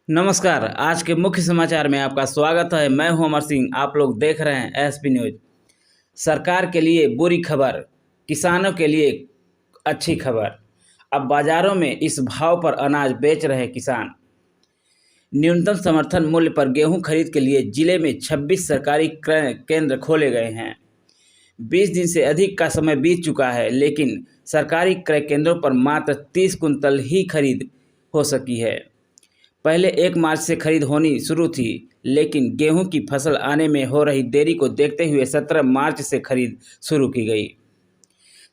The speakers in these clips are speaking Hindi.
नमस्कार। आज के मुख्य समाचार में आपका स्वागत है। मैं हूं अमर सिंह। आप लोग देख रहे हैं एसपी न्यूज। सरकार के लिए बुरी खबर, किसानों के लिए अच्छी खबर। अब बाजारों में इस भाव पर अनाज बेच रहे किसान। न्यूनतम समर्थन मूल्य पर गेहूं खरीद के लिए जिले में 26 सरकारी क्रय केंद्र खोले गए हैं। 20 दिन से अधिक का समय बीत चुका है, लेकिन सरकारी क्रय केंद्रों पर मात्र 30 कुंतल ही खरीद हो सकी है। पहले 1 मार्च से खरीद होनी शुरू थी, लेकिन गेहूं की फसल आने में हो रही देरी को देखते हुए 17 मार्च से खरीद शुरू की गई।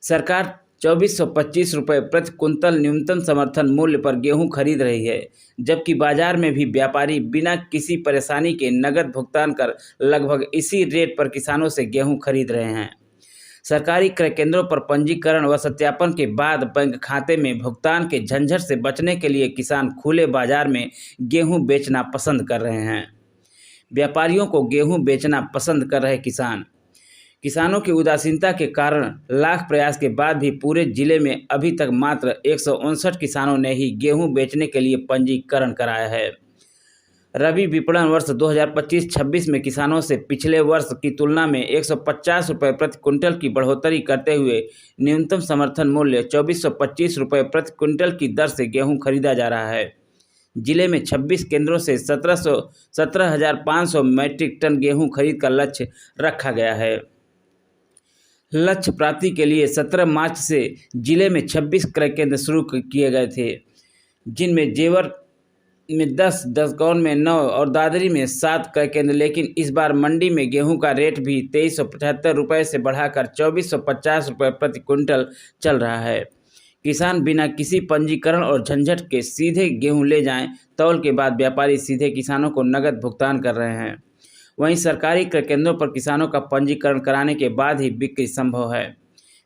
सरकार 2425 रुपये प्रति कुंतल न्यूनतम समर्थन मूल्य पर गेहूं खरीद रही है, जबकि बाजार में भी व्यापारी बिना किसी परेशानी के नकद भुगतान कर लगभग इसी रेट पर किसानों से गेहूं खरीद रहे हैं। सरकारी क्रय केंद्रों पर पंजीकरण व सत्यापन के बाद बैंक खाते में भुगतान के झंझट से बचने के लिए किसान खुले बाजार में गेहूं बेचना पसंद कर रहे हैं। व्यापारियों को गेहूं बेचना पसंद कर रहे किसानों की उदासीनता के कारण लाख प्रयास के बाद भी पूरे जिले में अभी तक मात्र 159 किसानों ने ही गेहूं बेचने के लिए पंजीकरण कराया है। रबी विपणन वर्ष 2025-26 में किसानों से पिछले वर्ष की तुलना में 150 रुपये प्रति कुंटल की बढ़ोतरी करते हुए न्यूनतम समर्थन मूल्य 2425 रुपये प्रति कुंटल की दर से गेहूं खरीदा जा रहा है। जिले में 26 केंद्रों से 17,500 मैट्रिक टन गेहूं खरीद का लक्ष्य रखा गया है। लक्ष्य प्राप्ति के लिए 17 मार्च से जिले में 26 क्रय केंद्र शुरू किए गए थे, जिनमें जेवर में 10, दसकौन में 9 और दादरी में 7 क्रय केंद्र। लेकिन इस बार मंडी में गेहूं का रेट भी 2375 रुपये से बढ़ाकर 2450 रुपये प्रति कुंटल चल रहा है। किसान बिना किसी पंजीकरण और झंझट के सीधे गेहूं ले जाएं, तौल के बाद व्यापारी सीधे किसानों को नकद भुगतान कर रहे हैं। वहीं सरकारी क्रय केंद्रों पर किसानों का पंजीकरण कराने के बाद ही बिक्री संभव है।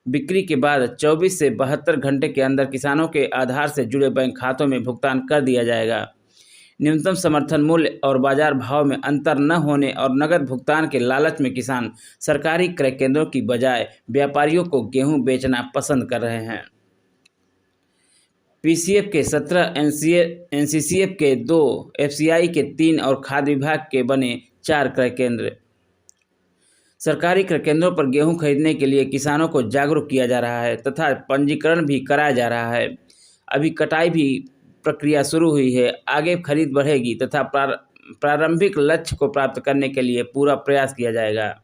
बिक्री के बाद 24 से 72 घंटे के अंदर किसानों के आधार से जुड़े बैंक खातों में भुगतान कर दिया जाएगा। न्यूनतम समर्थन मूल्य और बाजार भाव में अंतर न होने और नकद भुगतान के लालच में किसान सरकारी क्रय केंद्रों की बजाय व्यापारियों को गेहूं बेचना पसंद कर रहे हैं। पीसीएफ के 17, एनसीसीएफ के 2, एफसीआई के 3 और खाद्य विभाग के बने 4 क्रय केंद्र। सरकारी क्रय केंद्रों पर गेहूं खरीदने के लिए किसानों को जागरूक किया जा रहा है तथा पंजीकरण भी कराया जा रहा है। अभी कटाई भी प्रक्रिया शुरू हुई है। आगे खरीद बढ़ेगी तथा प्रारंभिक लक्ष्य को प्राप्त करने के लिए पूरा प्रयास किया जाएगा।